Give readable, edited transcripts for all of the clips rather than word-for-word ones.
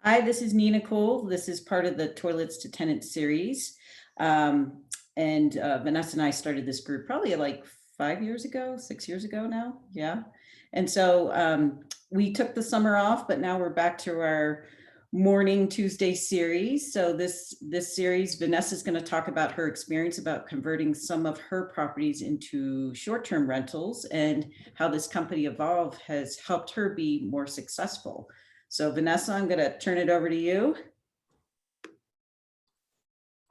Hi, this is Nina Cole. This is part of the Toilets to Tenants series. Vanessa and I started this group probably like 5 years ago, 6 years ago now. Yeah. And so we took the summer off, but now we're back to our morning Tuesday series. So this series, Vanessa's going to talk about her experience about converting some of her properties into short-term rentals and how this company Evolve has helped her be more successful. So Vanessa, I'm going to turn it over to you.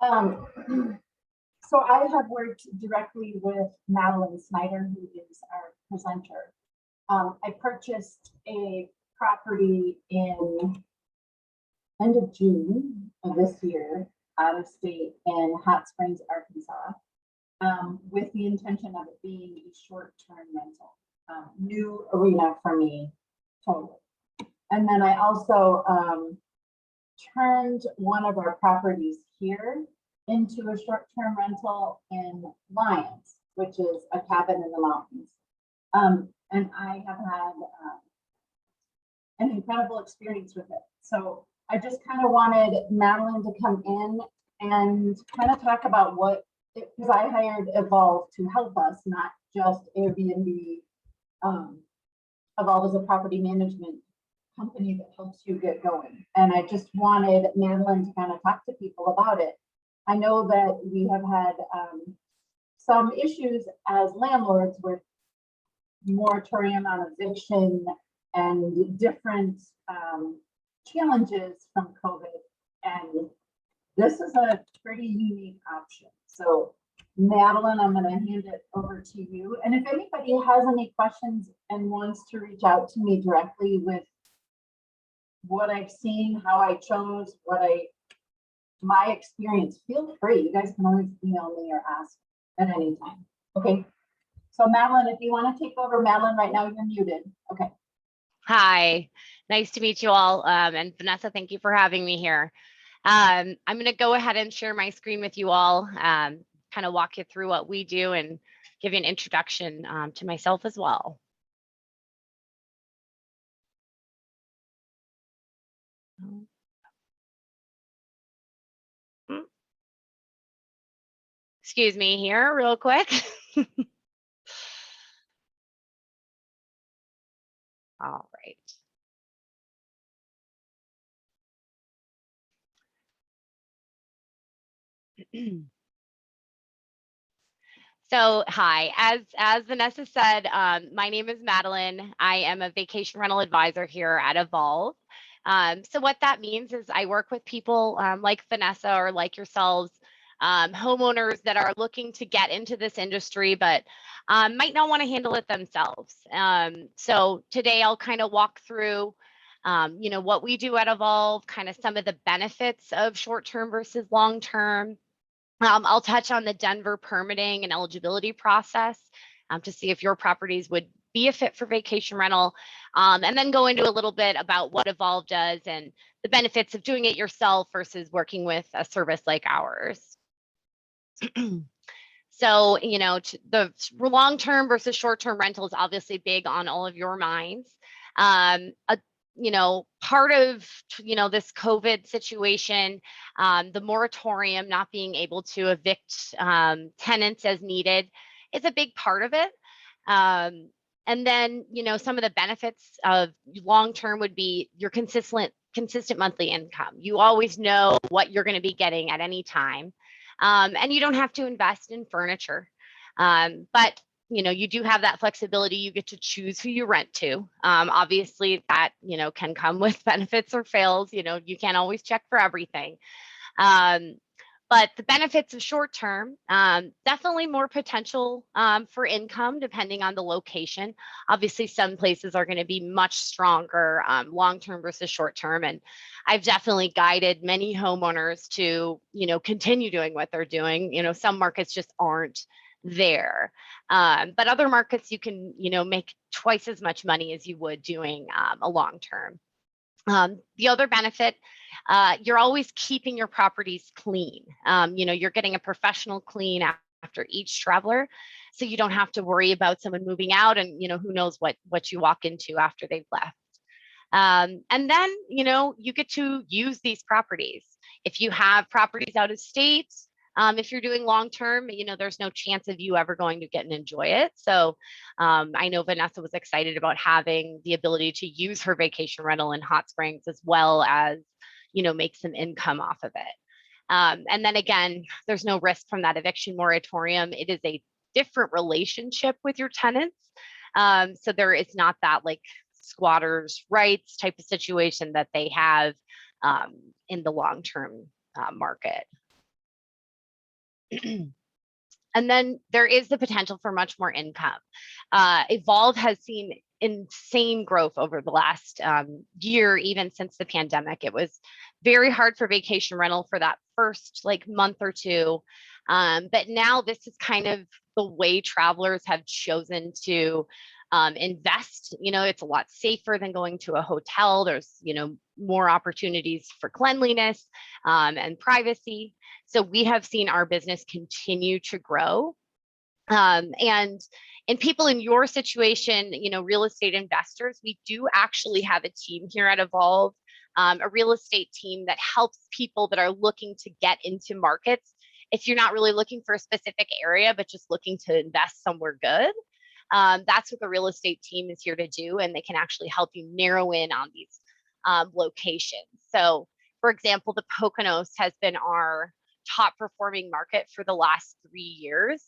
So I have worked directly with Madeline Snyder, who is our presenter. I purchased a property in end of June of this year out of state in Hot Springs, Arkansas, with the intention of it being a short-term rental. New arena for me, totally. And then I also turned one of our properties here into a short-term rental in Lyons, which is a cabin in the mountains. And I have had an incredible experience with it. So I just kind of wanted Madeline to come in and kind of talk about what, because I hired Evolve to help us, not just Airbnb. Evolve is a property management company that helps you get going. And I just wanted Madeline to kind of talk to people about it. I know that we have had some issues as landlords with moratorium on eviction and different challenges from COVID. And this is a pretty unique option. So Madeline, I'm going to hand it over to you. And if anybody has any questions and wants to reach out to me directly with what I've seen, how I chose, my experience, feel free. You guys can always email me or ask at any time. Okay. So Madeline, if you want to take over, Madeline, right now you're muted. Okay. Hi, nice to meet you all. And Vanessa, thank you for having me here. I'm going to go ahead and share my screen with you all, kind of walk you through what we do and give you an introduction to myself as well. Excuse me here real quick. All right. So hi, as Vanessa said, my name is Madeline. I am a vacation rental advisor here at Evolve. So what that means is I work with people like Vanessa or like yourselves, homeowners that are looking to get into this industry, but might not want to handle it themselves. So today I'll kind of walk through what we do at Evolve, kind of some of the benefits of short-term versus long-term. I'll touch on the Denver permitting and eligibility process to see if your properties would be a fit for vacation rental, and then go into a little bit about what Evolve does and the benefits of doing it yourself versus working with a service like ours. So, the long-term versus short-term rental is obviously big on all of your minds. Part of, this COVID situation, the moratorium not being able to evict tenants as needed is a big part of it. And then, some of the benefits of long-term would be your consistent monthly income. You always know what you're going to be getting at any time. And you don't have to invest in furniture. But you do have that flexibility. You get to choose who you rent to. Obviously that, can come with benefits or fails. You can't always check for everything. But the benefits of short term, definitely more potential for income depending on the location. Obviously, some places are going to be much stronger long term versus short term. And I've definitely guided many homeowners to, continue doing what they're doing. Some markets just aren't there. But other markets, you can, make twice as much money as you would doing a long term. The other benefit, you're always keeping your properties clean. You're getting a professional clean after each traveler, so you don't have to worry about someone moving out and, who knows what you walk into after they've left. And then, you get to use these properties. If you have properties out of state, if you're doing long-term, there's no chance of you ever going to get and enjoy it. So I know Vanessa was excited about having the ability to use her vacation rental in Hot Springs, as well as, make some income off of it. And then again, there's no risk from that eviction moratorium. It is a different relationship with your tenants. So there is not that like squatters' rights type of situation that they have in the long-term market. And then there is the potential for much more income. Evolve has seen insane growth over the last year, even since the pandemic. It was very hard for vacation rental for that first month or two. But now this is kind of the way travelers have chosen to invest. It's a lot safer than going to a hotel. There's, more opportunities for cleanliness and privacy. So we have seen our business continue to grow. And people in your situation, real estate investors, we do actually have a team here at Evolve, a real estate team that helps people that are looking to get into markets. If you're not really looking for a specific area, but just looking to invest somewhere good, that's what the real estate team is here to do. And they can actually help you narrow in on these locations. So for example, the Poconos has been our top performing market for the last 3 years.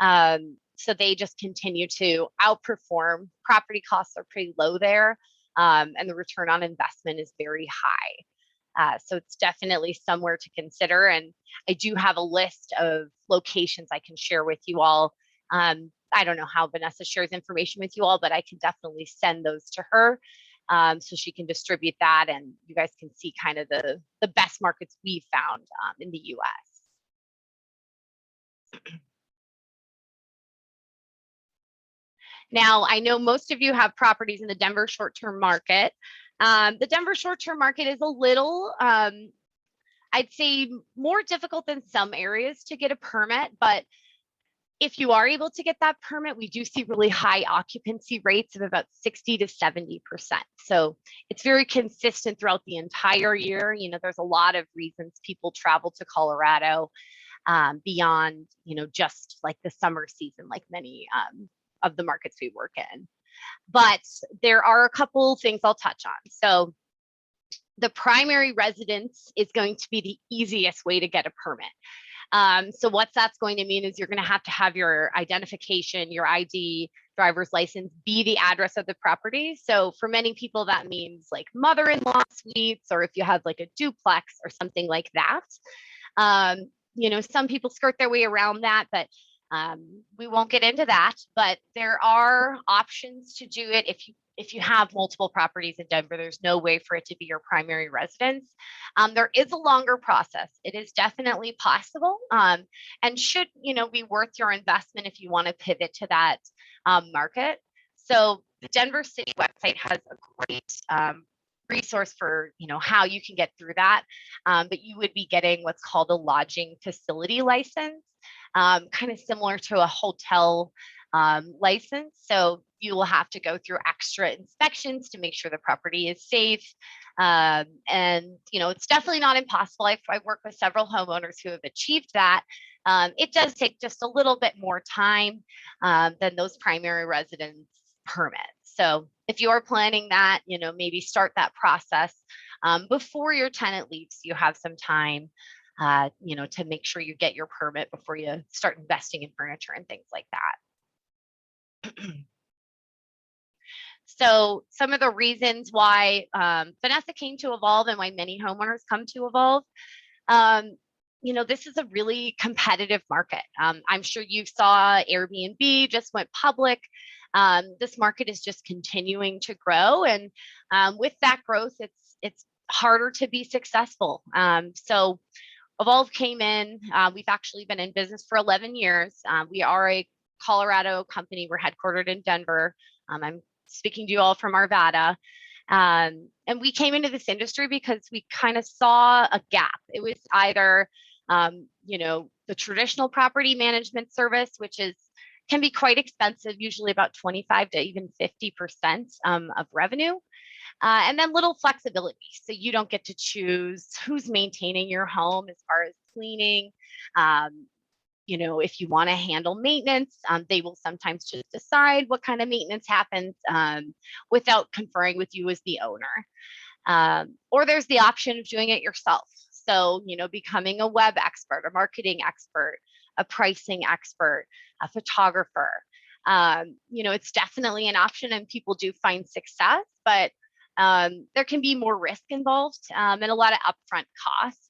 So they just continue to outperform. Property costs are pretty low there, and the return on investment is very high. So it's definitely somewhere to consider. And I do have a list of locations I can share with you all. I don't know how Vanessa shares information with you all, but I can definitely send those to her so she can distribute that, and you guys can see kind of the best markets we've found in the US. Now, I know most of you have properties in the Denver short-term market. The Denver short-term market is a little, I'd say, more difficult than some areas to get a permit, but if you are able to get that permit, we do see really high occupancy rates of about 60 to 70%. So it's very consistent throughout the entire year. There's a lot of reasons people travel to Colorado beyond, just like the summer season, like many of the markets we work in. But there are a couple things I'll touch on. So the primary residence is going to be the easiest way to get a permit. So what that's going to mean is you're going to have your identification, your ID, driver's license be the address of the property. So for many people, that means like mother-in-law suites, or if you have like a duplex or something like that. Some people skirt their way around that, but we won't get into that. But there are options to do it. If you have multiple properties in Denver, there's no way for it to be your primary residence. There is a longer process. It is definitely possible, and should be worth your investment if you want to pivot to that market. So the Denver City website has a great resource for how you can get through that. But you would be getting what's called a lodging facility license, kind of similar to a hotel license. So you will have to go through extra inspections to make sure the property is safe. And it's definitely not impossible. I've worked with several homeowners who have achieved that. It does take just a little bit more time than those primary residence permits. So if you're planning that, maybe start that process before your tenant leaves. You have some time to make sure you get your permit before you start investing in furniture and things like that. So some of the reasons why Vanessa came to Evolve and why many homeowners come to Evolve, this is a really competitive market. I'm sure you saw Airbnb just went public. This market is just continuing to grow, and with that growth, it's harder to be successful. So Evolve came in. We've actually been in business for 11 years. We are a Colorado company. We're headquartered in Denver. I'm speaking to you all from Arvada. And we came into this industry because we kind of saw a gap. It was either, the traditional property management service, which can be quite expensive, usually about 25 to even 50% of revenue. And then little flexibility. So you don't get to choose who's maintaining your home as far as cleaning. You know, if you want to handle maintenance, they will sometimes just decide what kind of maintenance happens without conferring with you as the owner. Or there's the option of doing it yourself. So, you know, becoming a web expert, a marketing expert, a pricing expert, a photographer. You know, it's definitely an option and people do find success, but there can be more risk involved and a lot of upfront costs.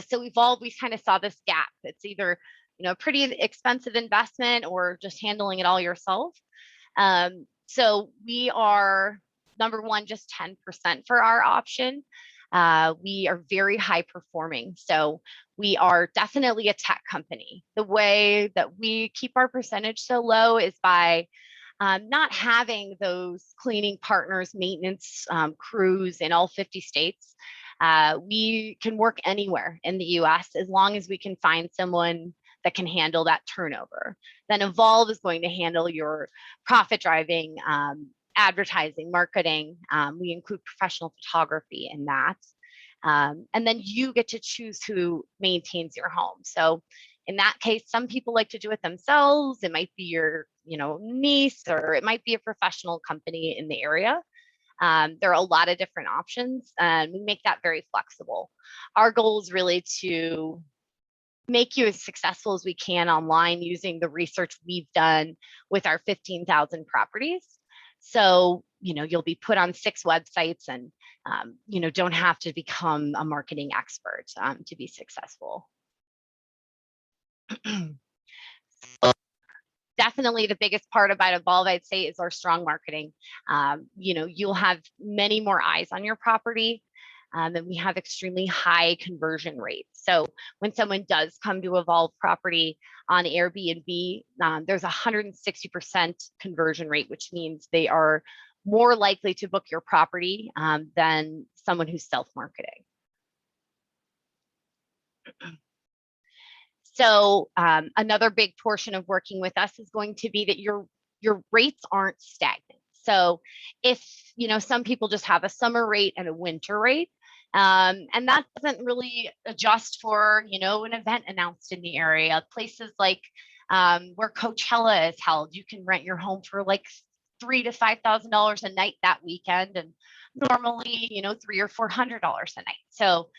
So we've always kind of saw this gap. It's either, you know, pretty expensive investment or just handling it all yourself. So we are number one, just 10% for our option. We are very high performing. So we are definitely a tech company. The way that we keep our percentage so low is by not having those cleaning partners, maintenance crews in all 50 states. We can work anywhere in the US as long as we can find someone that can handle that turnover. Then Evolve is going to handle your profit driving, advertising, marketing. We include professional photography in that. And then you get to choose who maintains your home. So in that case, some people like to do it themselves. It might be your, you know, niece, or it might be a professional company in the area. There are a lot of different options and we make that very flexible. Our goal is really to make you as successful as we can online using the research we've done with our 15,000 properties. So, you know, you'll be put on 6 websites and, you know, don't have to become a marketing expert to be successful. Definitely the biggest part about Evolve, I'd say, is our strong marketing. You know, you'll have many more eyes on your property, and we have extremely high conversion rates. So when someone does come to Evolve property on Airbnb, there's 160% conversion rate, which means they are more likely to book your property than someone who's self-marketing. So another big portion of working with us is going to be that your rates aren't stagnant. So if, you know, some people just have a summer rate and a winter rate, and that doesn't really adjust for, you know, an event announced in the area. Places like where Coachella is held, you can rent your home for like $3,000 to $5,000 a night that weekend, and normally, you know, $300 or $400 a night. So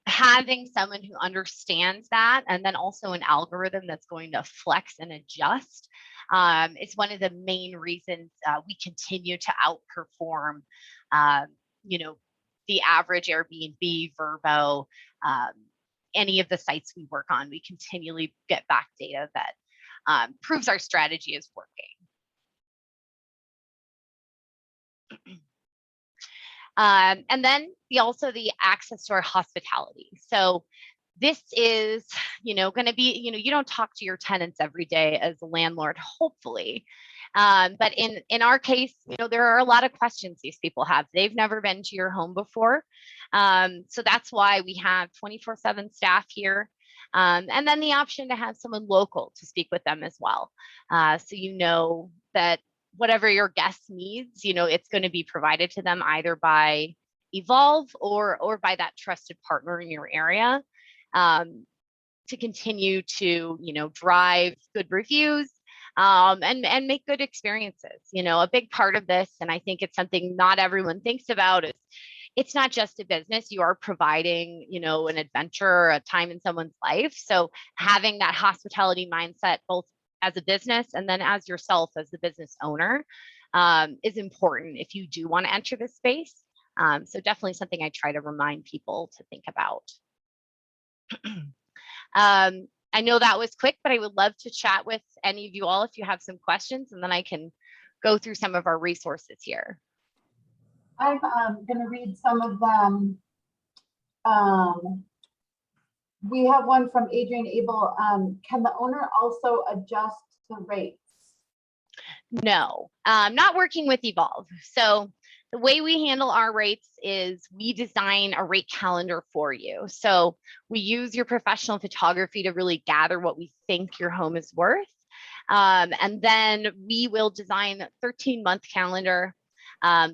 having someone who understands that, and then also an algorithm that's going to flex and adjust, is one of the main reasons we continue to outperform, you know, the average Airbnb, Vrbo, any of the sites we work on. We continually get back data that proves our strategy is working. And then also the access to our hospitality. So this is, you know, going to be, you know, you don't talk to your tenants every day as a landlord, hopefully. But in our case, you know, there are a lot of questions these people have. They've never been to your home before. So that's why we have 24/7 staff here. And then the option to have someone local to speak with them as well. So you know that whatever your guest needs, you know, it's going to be provided to them either by Evolve or by that trusted partner in your area, to continue to, you know, drive good reviews, and make good experiences. You know, a big part of this, and I think it's something not everyone thinks about, is it's not just a business. You are providing, you know, an adventure, a time in someone's life. So having that hospitality mindset, both as a business and then as yourself as the business owner, is important if you do want to enter this space. So definitely something I try to remind people to think about. I know that was quick, but I would love to chat with any of you all if you have some questions, and then I can go through some of our resources here. I'm going to read some of them. We have one from Adrian Abel. Can the owner also adjust the rates? No, not working with Evolve. So the way we handle our rates is we design a rate calendar for you. So we use your professional photography to really gather what we think your home is worth. And then we will design a 13-month calendar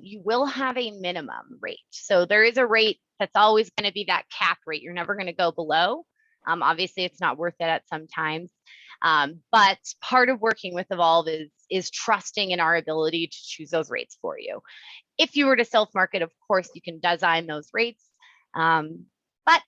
you will have a minimum rate. So there is a rate that's always going to be that cap rate. You're never going to go below. Obviously, it's not worth it at some times. But part of working with Evolve is trusting in our ability to choose those rates for you. If you were to self-market, of course, you can design those rates. But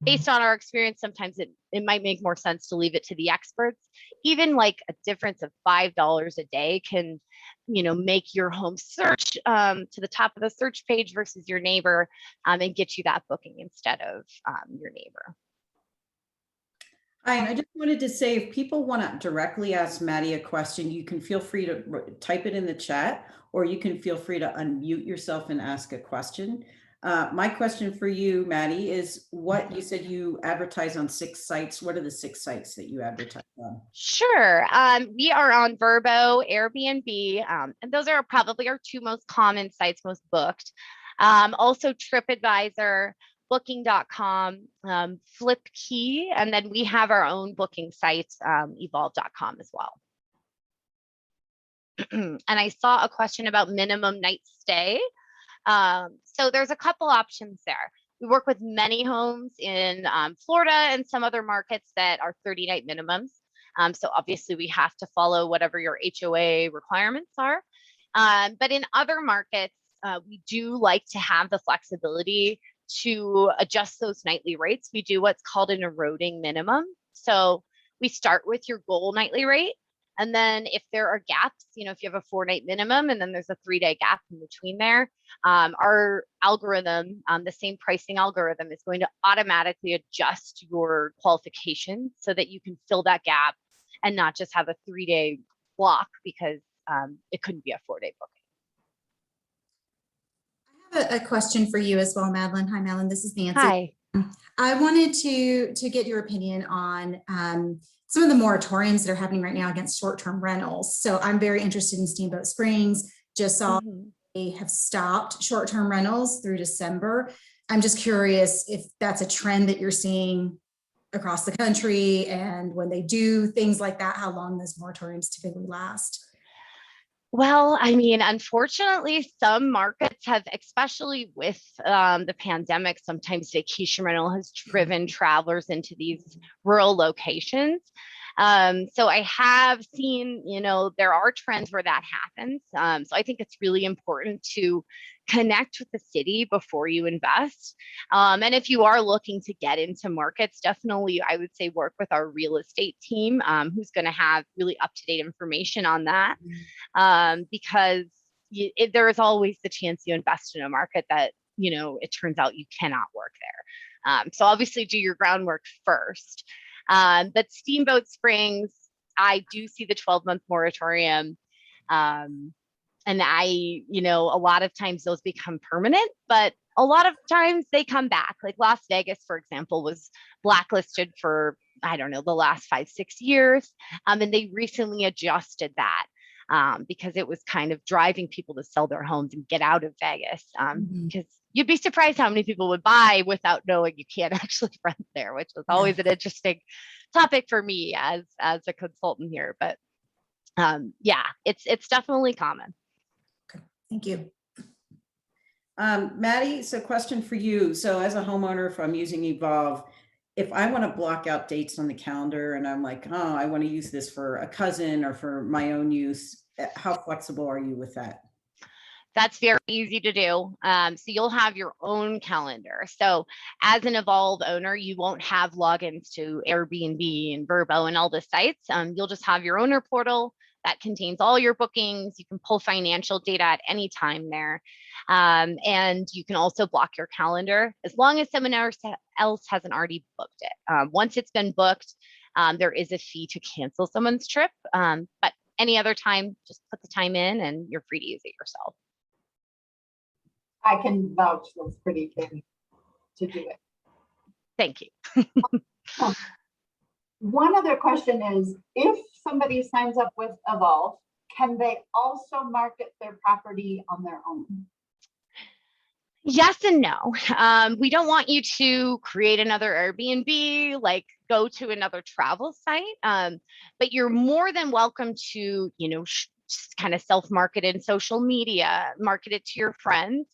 based on our experience, sometimes it might make more sense to leave it to the experts. Even like a difference of $5 a day can, make your home search to the top of the search page versus your neighbor, and get you that booking instead of your neighbor. Hi, and I just wanted to say, if people want to directly ask Maddie a question, you can feel free to type it in the chat, or you can feel free to unmute yourself and ask a question. My question for you, Maddie, is what you said you advertise on 6 sites. What are the 6 sites that you advertise on? Sure. We are on Vrbo, Airbnb, and those are probably our 2 most common sites, most booked. Also TripAdvisor, Booking.com, Flipkey, and then we have our own booking site, Evolve.com as well. And I saw a question about minimum night stay. So there's a couple options there. We work with many homes in Florida and some other markets that are 30-night minimums. So obviously we have to follow whatever your HOA requirements are. But in other markets, we do like to have the flexibility to adjust those nightly rates. We do what's called an eroding minimum. So we start with your goal nightly rate. And then if there are gaps, if you have a 4-night minimum and then there's a 3-day gap in between there, our algorithm, the same pricing algorithm, is going to automatically adjust your qualifications so that you can fill that gap and not just have a 3-day block because it couldn't be a 4-day booking. I have a question for you as well, Madeline. Hi, Madeline. This is Nancy. Hi. I wanted to get your opinion on some of the moratoriums that are happening right now against short-term rentals. So I'm very interested in Steamboat Springs. Just saw they have stopped short-term rentals through December. I'm just curious if that's a trend that you're seeing across the country, and when they do things like that, how long those moratoriums typically last. Well, I mean, unfortunately, some markets have, especially with the pandemic, sometimes vacation rental has driven travelers into these rural locations. So I have seen, there are trends where that happens. So I think it's really important to connect with the city before you invest. And if you are looking to get into markets, definitely, I would say work with our real estate team, who's going to have really up-to-date information on that. Because there is always the chance you invest in a market that, it turns out you cannot work there. So obviously do your groundwork first. But Steamboat Springs, I do see the 12-month moratorium. And a lot of times those become permanent, but a lot of times they come back. Like Las Vegas, for example, was blacklisted for, I don't know, the last 5-6 years. And they recently adjusted that because it was kind of driving people to sell their homes and get out of Vegas. Because you'd be surprised how many people would buy without knowing you can't actually rent there, which was always an interesting topic for me as a consultant here. But yeah, it's definitely common. Thank you. Maddie, so question for you. So as a homeowner, if I'm using Evolve, if I want to block out dates on the calendar and I'm like, oh, I want to use this for a cousin or for my own use, how flexible are you with that? That's very easy to do. So you'll have your own calendar. So as an Evolve owner, you won't have logins to Airbnb and Vrbo and all the sites. You'll just have your owner portal that contains all your bookings. You can pull financial data at any time there. And you can also block your calendar as long as someone else hasn't already booked it. Once it's been booked, there is a fee to cancel someone's trip. But any other time, just put the time in and you're free to use it yourself. I can vouch that's pretty big to do it. Thank you. One other question is, if somebody signs up with Evolve, can they also market their property on their own? Yes and no. We don't want you to create another Airbnb, like go to another travel site, but you're more than welcome to, just kind of self-market in social media, market it to your friends.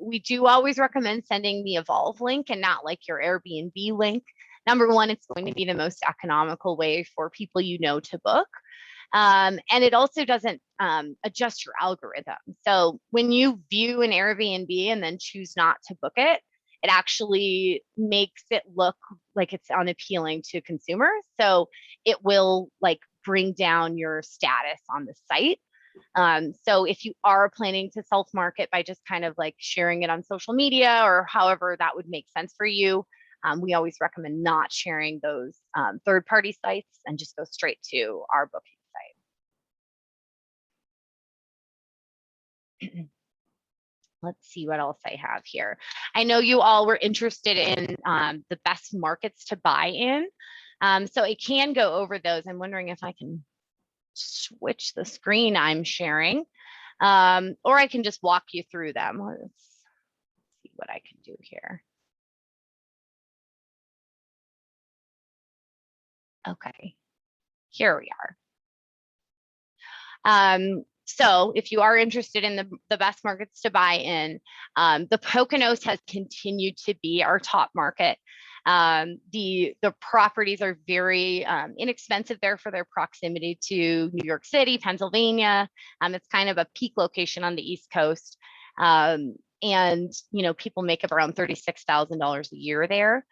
We do always recommend sending the Evolve link and not like your Airbnb link. Number one, it's going to be the most economical way for people to book. And it also doesn't adjust your algorithm. So when you view an Airbnb and then choose not to book it, it actually makes it look like it's unappealing to consumers. So it will like bring down your status on the site. So if you are planning to self-market by just kind of like sharing it on social media or however that would make sense for you, we always recommend not sharing those third-party sites and just go straight to our booking site. Let's see what else I have here. I know you all were interested in the best markets to buy in. So I can go over those. I'm wondering if I can switch the screen I'm sharing, or I can just walk you through them. Let's see what I can do here. Okay, here we are. So if you are interested in the best markets to buy in, the Poconos has continued to be our top market. The properties are very inexpensive there for their proximity to New York City, Pennsylvania. It's kind of a peak location on the East Coast. And, people make up around $36,000 a year there.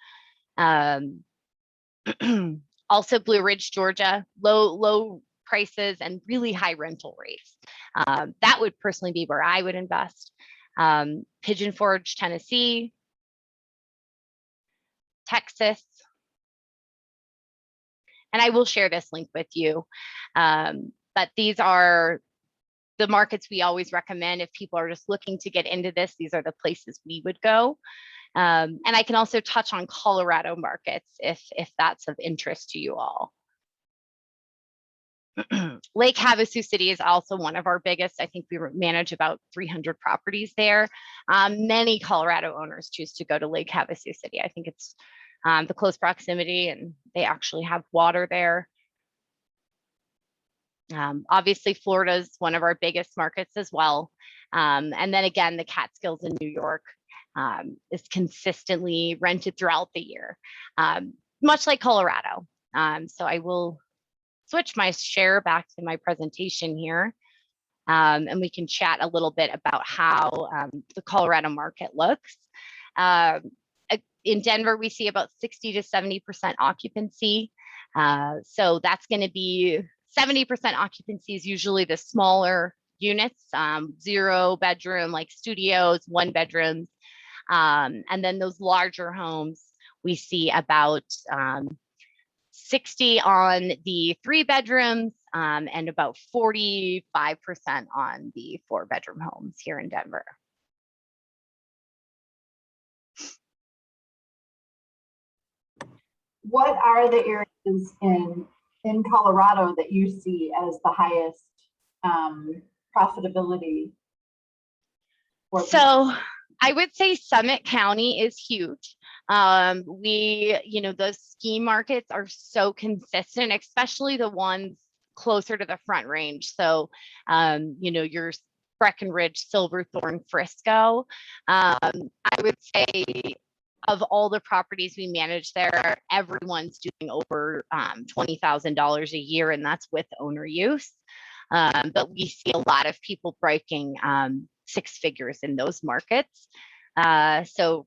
Also Blue Ridge, Georgia, low prices and really high rental rates. That would personally be where I would invest. Pigeon Forge, Tennessee, Texas. And I will share this link with you. But these are the markets we always recommend if people are just looking to get into this. These are the places we would go. And I can also touch on Colorado markets if that's of interest to you all. Lake Havasu City is also one of our biggest. I think we manage about 300 properties there. Many Colorado owners choose to go to Lake Havasu City. I think it's the close proximity and they actually have water there. Obviously, Florida is one of our biggest markets as well. And then again, the Catskills in New York is consistently rented throughout the year, much like Colorado. So I will switch my share back to my presentation here. And we can chat a little bit about how the Colorado market looks. In Denver, we see about 60 to 70% occupancy. So that's going to be 70% occupancy is usually the smaller units, 0 bedroom, like studios, 1 bedrooms. And then those larger homes, we see about 60 on the 3 bedrooms and about 45% on the 4 bedroom homes here in Denver. What are the areas in Colorado that you see as the highest profitability? So I would say Summit County is huge. Those ski markets are so consistent, especially the ones closer to the Front Range. So, your Breckenridge, Silverthorne, Frisco. I would say of all the properties we manage there, everyone's doing over $20,000 a year, and that's with owner use. But we see a lot of people breaking 6 figures in those markets. So,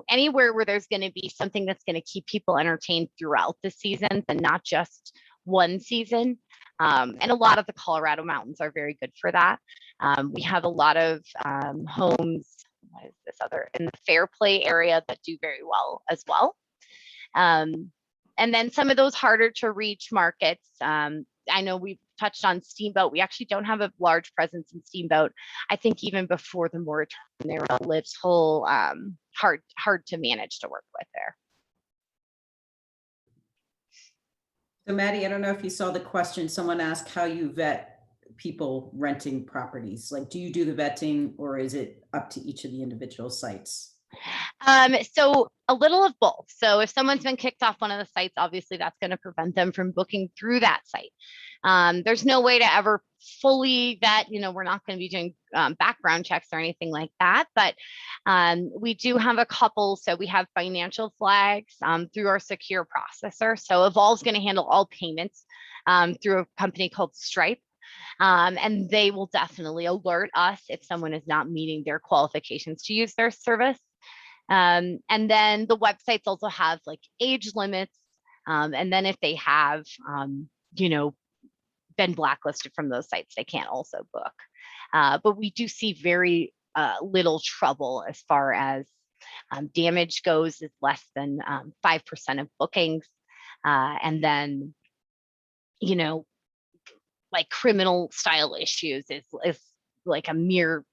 anywhere where there's going to be something that's going to keep people entertained throughout the seasons and not just one season. And a lot of the Colorado mountains are very good for that. We have a lot of homes, what is this other, in the Fairplay area that do very well as well. And then some of those harder to reach markets. I know we've touched on Steamboat. We actually don't have a large presence in Steamboat. I think even before the moratorium, they were a little hard to manage to work with there. So Maddie, I don't know if you saw the question. Someone asked how you vet people renting properties. Like, do you do the vetting or is it up to each of the individual sites? So a little of both. So if someone's been kicked off one of the sites, obviously that's going to prevent them from booking through that site. There's no way to ever fully vet, we're not going to be doing background checks or anything like that, but we do have a couple. So we have financial flags through our secure processor. So Evolve's going to handle all payments through a company called Stripe. And they will definitely alert us if someone is not meeting their qualifications to use their service. And then the websites also have like age limits. And then if they have, been blacklisted from those sites, they can't also book. But we do see very little trouble as far as damage goes. Is less than 5% of bookings. And then, like criminal style issues is like a mere,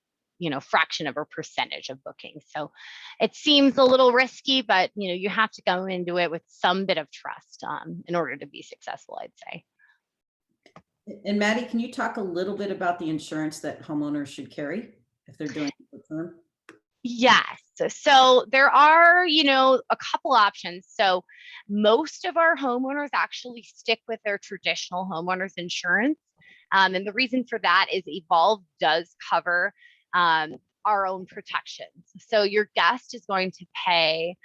fraction of a percentage of bookings. So it seems a little risky, but you have to go into it with some bit of trust in order to be successful, I'd say. And Maddie, can you talk a little bit about the insurance that homeowners should carry if they're doing it for term? Yes. So there are, a couple options. So most of our homeowners actually stick with their traditional homeowners insurance. And the reason for that is Evolve does cover our own protections. So your guest is going to pay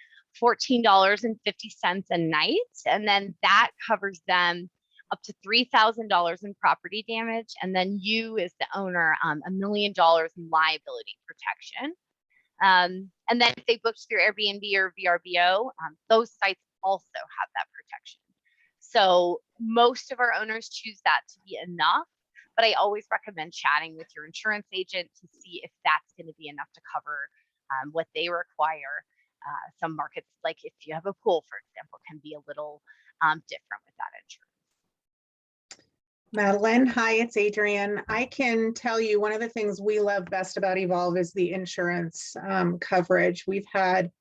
$14.50 a night, and then that covers them up to $3,000 in property damage. And then you as the owner, $1 million in liability protection. And then if they booked through Airbnb or VRBO, those sites also have that protection. So most of our owners choose that to be enough, but I always recommend chatting with your insurance agent to see if that's going to be enough to cover what they require. Some markets, like if you have a pool, for example, can be a little different with that insurance. Madeline, hi, it's Adrienne. I can tell you one of the things we love best about Evolve is the insurance coverage. We've had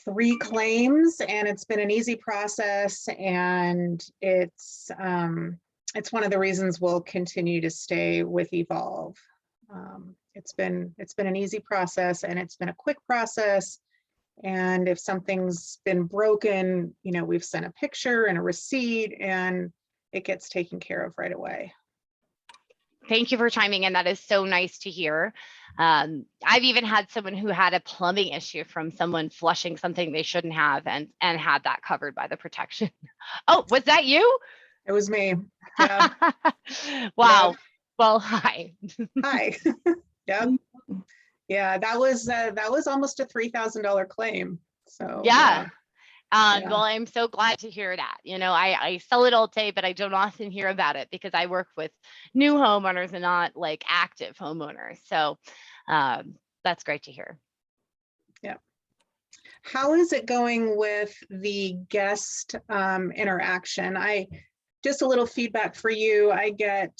3 claims and it's been an easy process, and it's one of the reasons we'll continue to stay with Evolve. It's been an easy process, and it's been a quick process. And if something's been broken, we've sent a picture and a receipt, and it gets taken care of right away. Thank you for chiming in. That is so nice to hear. I've even had someone who had a plumbing issue from someone flushing something they shouldn't have, and had that covered by the protection. Oh, was that you? It was me. Yeah. Wow. Yeah. Well, hi. Hi. Yep. Yeah, that was almost a $3,000 claim. So yeah. Yeah. Well, I'm so glad to hear that. I sell it all day, but I don't often hear about it because I work with new homeowners and not like active homeowners. So that's great to hear. Yeah. How is it going with the guest interaction? Just a little feedback for you. I get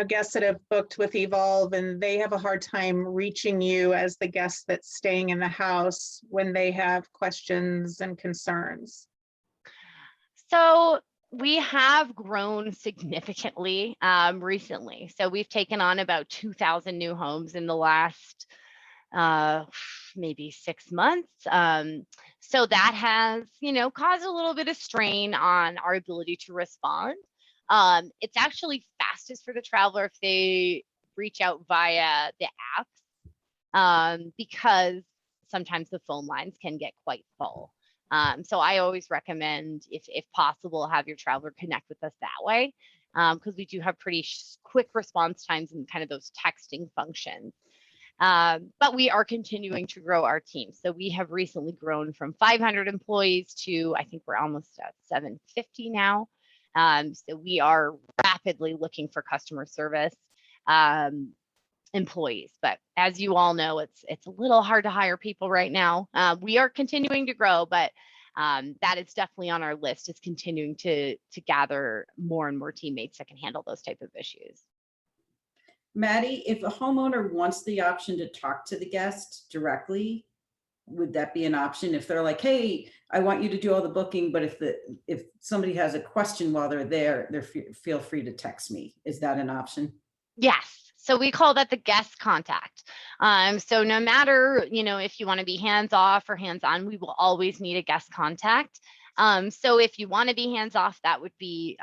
guests that have booked with Evolve, and they have a hard time reaching you as the guest that's staying in the house when they have questions and concerns. So we have grown significantly recently. So we've taken on about 2,000 new homes in the last maybe 6 months. So that has, caused a little bit of strain on our ability to respond. It's actually fastest for the traveler if they reach out via the apps, because sometimes the phone lines can get quite full. So I always recommend, if possible, have your traveler connect with us that way, because we do have pretty quick response times and kind of those texting functions. But we are continuing to grow our team. So we have recently grown from 500 employees to, I think we're almost at 750 now. So we are rapidly looking for customer service employees. But as you all know, it's a little hard to hire people right now. We are continuing to grow, but that is definitely on our list, is continuing to gather more and more teammates that can handle those type of issues. Maddie, if a homeowner wants the option to talk to the guest directly, would that be an option? If they're like, hey, I want you to do all the booking, but if somebody has a question while they're there, feel free to text me. Is that an option? Yes. So we call that the guest contact. So no matter, if you want to be hands off or hands on, we will always need a guest contact. So if you want to be hands off, that would be,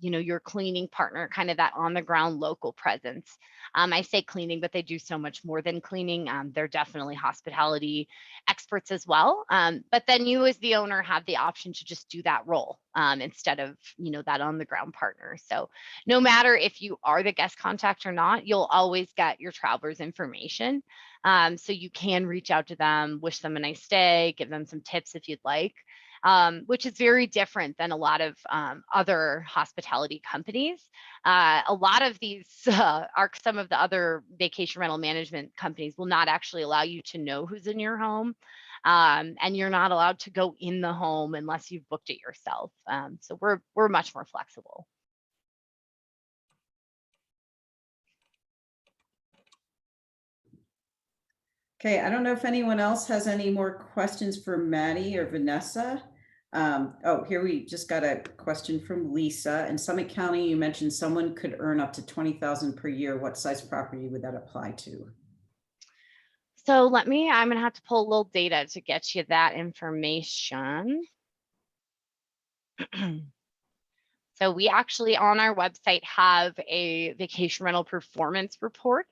your cleaning partner, kind of that on the ground local presence. I say cleaning, but they do so much more than cleaning. They're definitely hospitality experts as well. But then you as the owner have the option to just do that role instead of, that on the ground partner. So no matter if you are the guest contact or not, you'll always get your traveler's information. So you can reach out to them, wish them a nice stay, give them some tips if you'd like. Which is very different than a lot of other hospitality companies. A lot of these are some of the other vacation rental management companies will not actually allow you to know who's in your home. And you're not allowed to go in the home unless you've booked it yourself. So we're much more flexible. Okay, I don't know if anyone else has any more questions for Maddie or Vanessa. Oh, here we just got a question from Lisa. In Summit County, you mentioned someone could earn up to 20,000 per year. What size property would that apply to? So I'm gonna have to pull a little data to get you that information. So we actually on our website have a vacation rental performance report.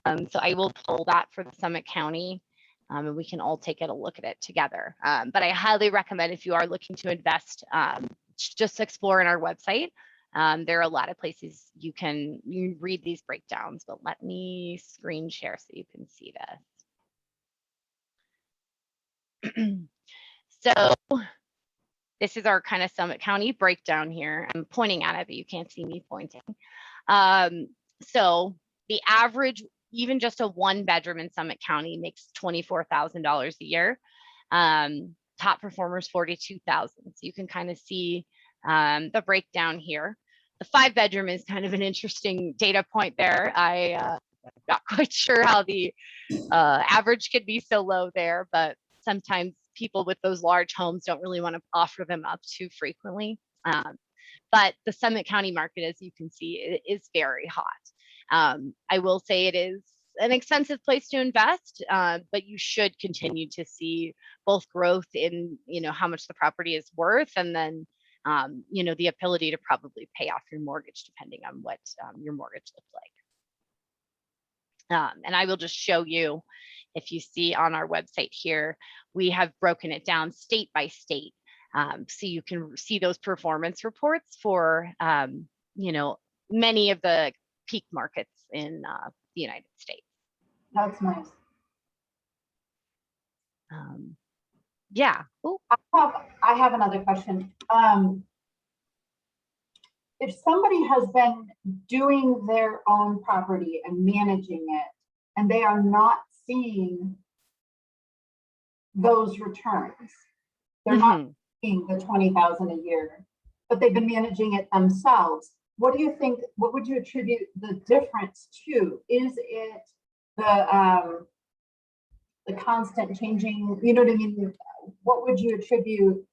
So I will pull that for the Summit County and we can all take a look at it together. But I highly recommend if you are looking to invest, just explore in our website. There are a lot of places you can read these breakdowns, but let me screen share so you can see this. So this is our kind of Summit County breakdown here. I'm pointing at it, but you can't see me pointing. So the average, even just a 1-bedroom in Summit County makes $24,000 a year. Top performers, $42,000. So you can kind of see the breakdown here. The 5-bedroom is kind of an interesting data point there. I'm not quite sure how the average could be so low there, but sometimes people with those large homes don't really want to offer them up too frequently. But the Summit County market, as you can see, it is very hot. I will say it is an expensive place to invest, but you should continue to see both growth in, how much the property is worth, and then, the ability to probably pay off your mortgage depending on what your mortgage looks like. And I will just show you, if you see on our website here, we have broken it down state by state. So you can see those performance reports for, many of the peak markets in the United States. That's nice. Yeah. Ooh. I have another question. If somebody has been doing their own property and managing it, and they are not seeing those returns, they're not seeing the 20,000 a year, but they've been managing it themselves. What do you think? What would you attribute the difference to? Is it the constant changing? You know what I mean? What would you attribute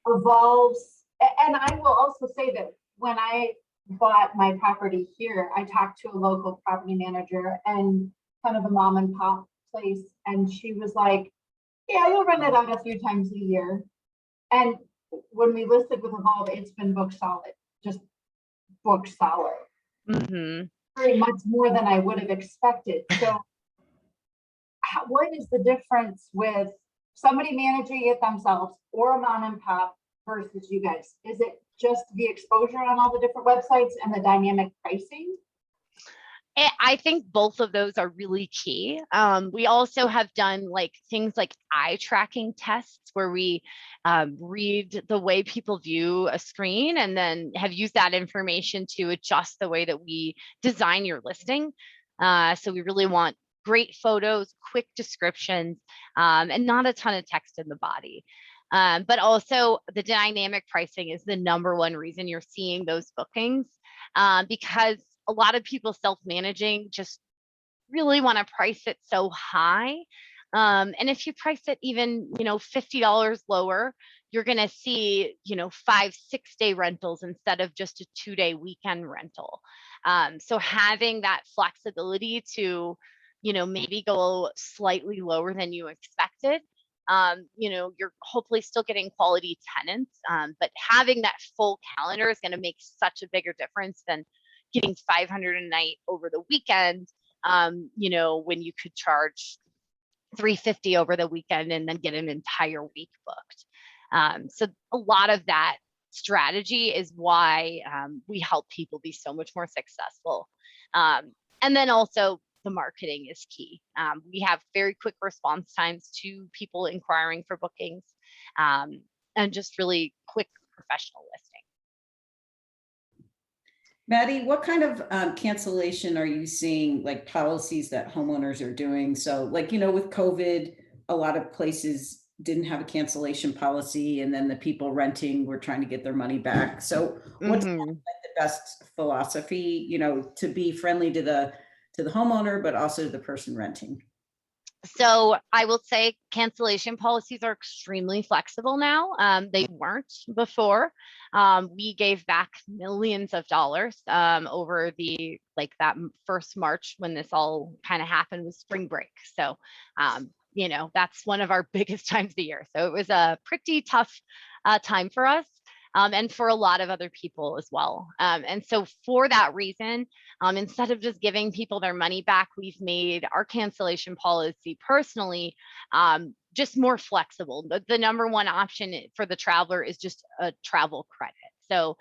evolves? And I will also say that when I bought my property here, I talked to a local property manager and kind of a mom and pop place, and she was like, "Yeah, you'll rent it out a few times a year." And when we listed with Evolve, it's been booked solid, just booked solid. Very much more than I would have expected. So what is the difference with somebody managing it themselves or a mom and pop versus you guys? Is it just the exposure on all the different websites and the dynamic pricing? I think both of those are really key. We also have done things like eye tracking tests where we read the way people view a screen and then have used that information to adjust the way that we design your listing. So we really want great photos, quick descriptions, and not a ton of text in the body. But also the dynamic pricing is the #1 reason you're seeing those bookings, because a lot of people self-managing just really want to price it so high. And if you price it even, $50 lower, you're going to see, 5-6 day rentals instead of just a 2-day weekend rental. So having that flexibility to, maybe go slightly lower than you expected, You're hopefully still getting quality tenants, but having that full calendar is going to make such a bigger difference than getting 500 a night over the weekend, when you could charge 350 over the weekend and then get an entire week booked. So a lot of that strategy is why we help people be so much more successful. And then also the marketing is key. We have very quick response times to people inquiring for bookings, and just really quick professional listing. Maddie, what kind of cancellation are you seeing, like policies that homeowners are doing? So like, with COVID, a lot of places didn't have a cancellation policy, and then the people renting were trying to get their money back. So what's like the best philosophy, to be friendly to the homeowner, but also to the person renting? So I will say cancellation policies are extremely flexible now. They weren't before. We gave back millions of dollars over that first March when this all kind of happened with spring break. So, that's one of our biggest times of the year. So it was a pretty tough time for us. And for a lot of other people as well. And so for that reason, instead of just giving people their money back, we've made our cancellation policy personally just more flexible. The number one option for the traveler is just a travel credit. So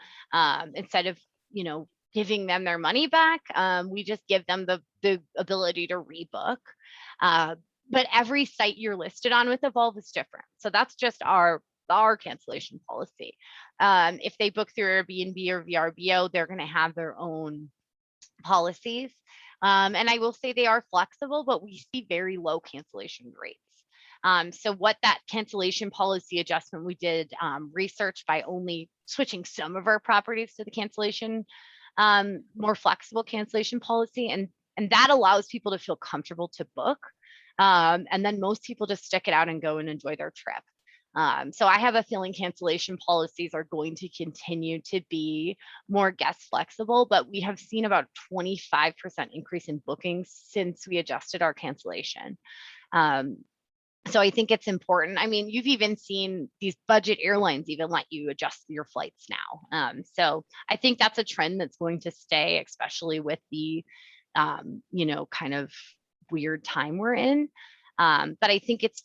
instead of, giving them their money back, we just give them the ability to rebook. But every site you're listed on with Evolve is different. So that's just our cancellation policy. If they book through Airbnb or VRBO, they're going to have their own policies. And I will say they are flexible, but we see very low cancellation rates. So what that cancellation policy adjustment, we did research by only switching some of our properties to the cancellation, more flexible cancellation policy. And that allows people to feel comfortable to book. And then most people just stick it out and go and enjoy their trip. So I have a feeling cancellation policies are going to continue to be more guest flexible, but we have seen about 25% increase in bookings since we adjusted our cancellation. So I think it's important. I mean, you've even seen these budget airlines even let you adjust your flights now. So I think that's a trend that's going to stay, especially with the, kind of weird time we're in. But I think it's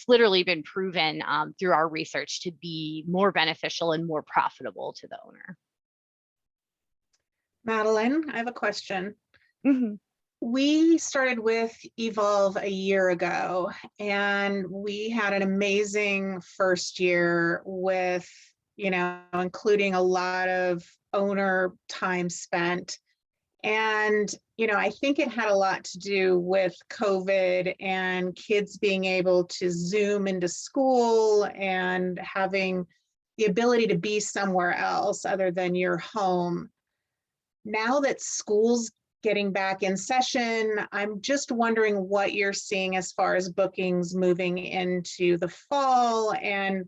literally been proven through our research to be more beneficial and more profitable to the owner. Madeline, I have a question. Mm-hmm. We started with Evolve a year ago, and we had an amazing first year with, including a lot of owner time spent. And, I think it had a lot to do with COVID and kids being able to Zoom into school and having the ability to be somewhere else other than your home. Now that school's getting back in session, I'm just wondering what you're seeing as far as bookings moving into the fall. And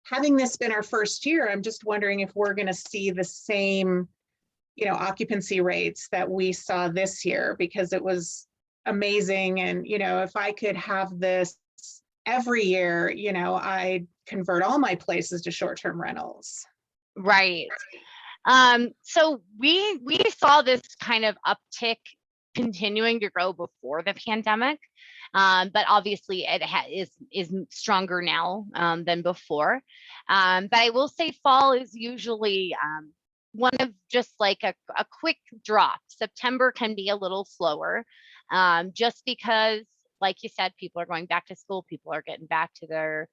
having this been our first year, I'm just wondering if we're going to see the same occupancy rates that we saw this year, because it was amazing. And, if I could have this every year, I'd convert all my places to short-term rentals. Right. So we saw this kind of uptick continuing to grow before the pandemic, but obviously it is stronger now than before. But I will say fall is usually one of just like a quick drop. September can be a little slower, just because, like you said, people are going back to school, people are getting back to their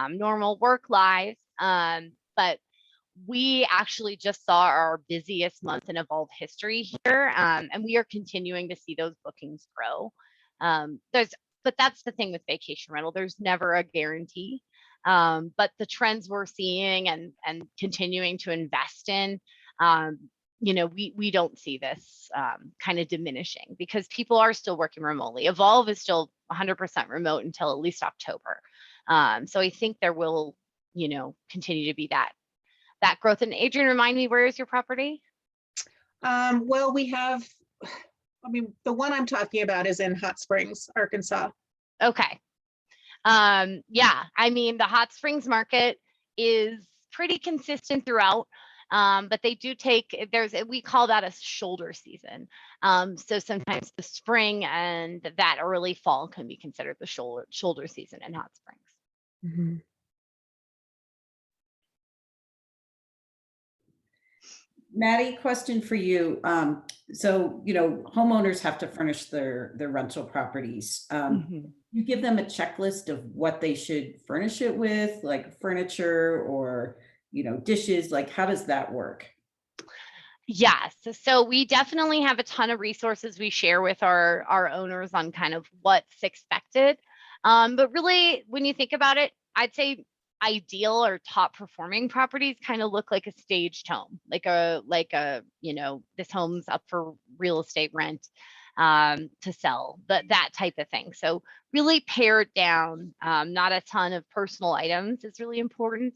normal work lives. But we actually just saw our busiest month in Evolve history here, and we are continuing to see those bookings grow. But that's the thing with vacation rental. There's never a guarantee. But the trends we're seeing and continuing to invest in, we don't see this kind of diminishing, because people are still working remotely. Evolve is still 100% remote until at least October. So I think there will, continue to be that growth. And Adrian, remind me, where is your property? Well, we have, the one I'm talking about is in Hot Springs, Arkansas. Okay. Yeah, I mean, the hot springs market is pretty consistent throughout. But they do take, we call that a shoulder season. So sometimes the spring and that early fall can be considered the shoulder season in hot springs. Mhm. Maddie, question for you. So, homeowners have to furnish their rental properties. You give them a checklist of what they should furnish it with, like furniture or, dishes, like how does that work? Yes, so we definitely have a ton of resources we share with our owners on kind of what's expected. But really, when you think about it, I'd say ideal or top performing properties kind of look like a staged home, like a this home's up for real estate rent to sell, that type of thing. So really pared down, not a ton of personal items is really important.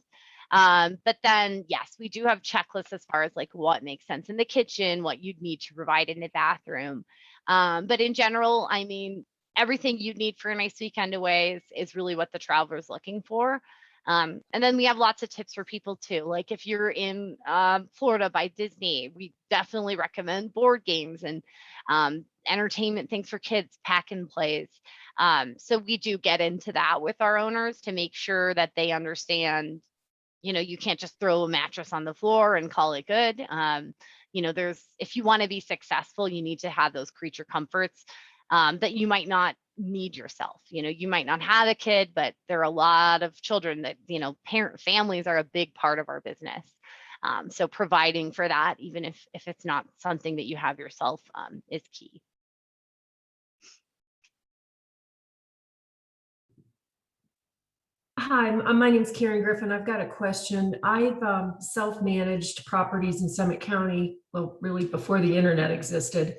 But then, yes, we do have checklists as far as like what makes sense in the kitchen, what you'd need to provide in the bathroom. But in general, I mean, everything you'd need for a nice weekend away is really what the traveler is looking for. And then we have lots of tips for people too. Like if you're in Florida by Disney, we definitely recommend board games and entertainment things for kids, pack and plays. So we do get into that with our owners to make sure that they understand, you can't just throw a mattress on the floor and call it good. If you want to be successful, you need to have those creature comforts that you might not need yourself. You might not have a kid, but there are a lot of children that, families are a big part of our business. So providing for that, even if it's not something that you have yourself, is key. Hi, my name's Karen Griffin. I've got a question. I've self-managed properties in Summit County, well, really before the internet existed,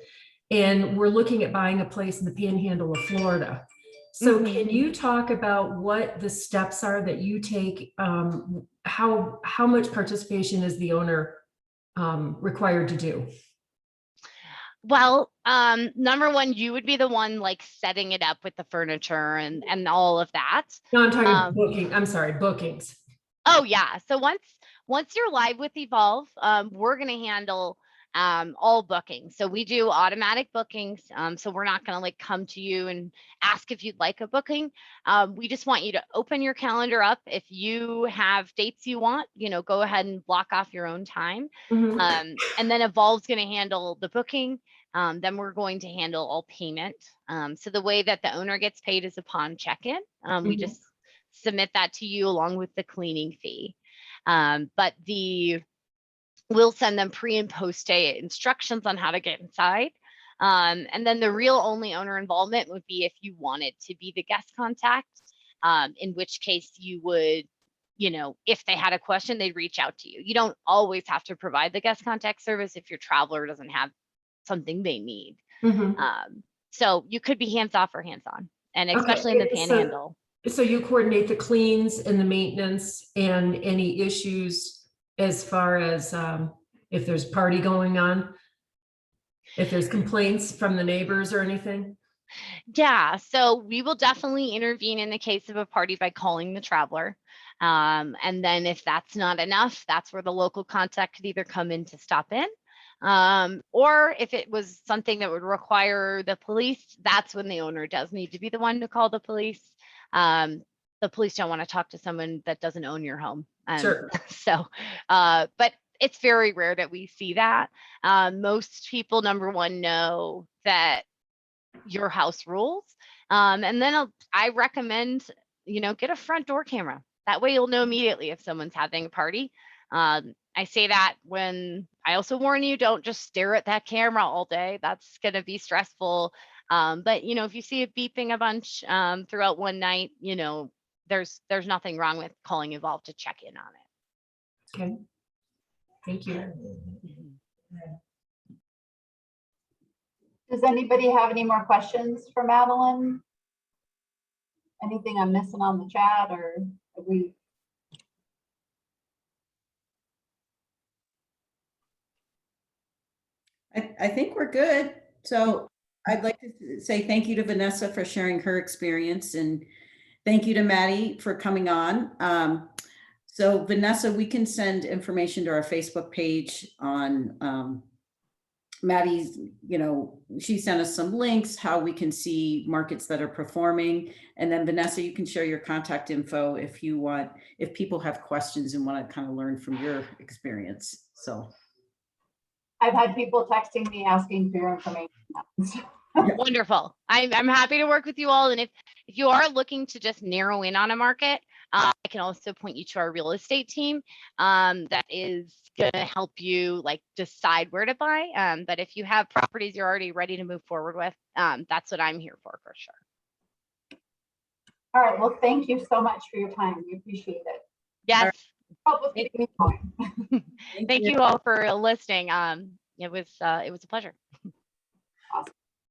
and we're looking at buying a place in the Panhandle of Florida. So can you talk about what the steps are that you take? How much participation is the owner required to do? Well, number one, you would be the one like setting it up with the furniture and all of that. No, I'm talking booking. I'm sorry, bookings. Oh yeah. So once you're live with Evolve, we're going to handle all bookings. So we do automatic bookings. So we're not going to like come to you and ask if you'd like a booking. We just want you to open your calendar up. If you have dates you want, go ahead and block off your own time. And then Evolve's going to handle the booking. Then we're going to handle all payment. So the way that the owner gets paid is upon check-in. We just submit that to you along with the cleaning fee. But we'll send them pre and post day instructions on how to get inside. And then the real only owner involvement would be if you wanted to be the guest contact, in which case you would, if they had a question, they'd reach out to you. You don't always have to provide the guest contact service if your traveler doesn't have something they need. So you could be hands off or hands on, and especially in the Panhandle. So you coordinate the cleans and the maintenance and any issues as far as if there's party going on, if there's complaints from the neighbors or anything? Yeah, so we will definitely intervene in the case of a party by calling the traveler. And then if that's not enough, that's where the local contact could either come in to stop in. Or if it was something that would require the police, that's when the owner does need to be the one to call the police. The police don't want to talk to someone that doesn't own your home. Sure. So, but it's very rare that we see that. Most people, number one, know that your house rules. And then I recommend, get a front door camera. That way you'll know immediately if someone's having a party. I say that when I also warn you, don't just stare at that camera all day. That's going to be stressful. But if you see it beeping a bunch throughout one night, there's nothing wrong with calling Evolve to check in on it. Okay. Thank you. Does anybody have any more questions for Madeline? Anything I'm missing on the chat, or have we? I think we're good. So I'd like to say thank you to Vanessa for sharing her experience and Thank you to Maddie for coming on. So Vanessa, we can send information to our Facebook page on Maddie's, she sent us some links, how we can see markets that are performing. And then Vanessa, you can share your contact info if people have questions and want to kind of learn from your experience. So I've had people texting me asking for your information. Wonderful. I'm happy to work with you all. And if you are looking to just narrow in on a market, I can also point you to our real estate team that is going to help you like decide where to buy. But if you have properties you're already ready to move forward with, that's what I'm here for sure. All right. Well, thank you so much for your time. We appreciate it. Yes. Help with getting me going. Thank you all for listening. It was a pleasure. Awesome.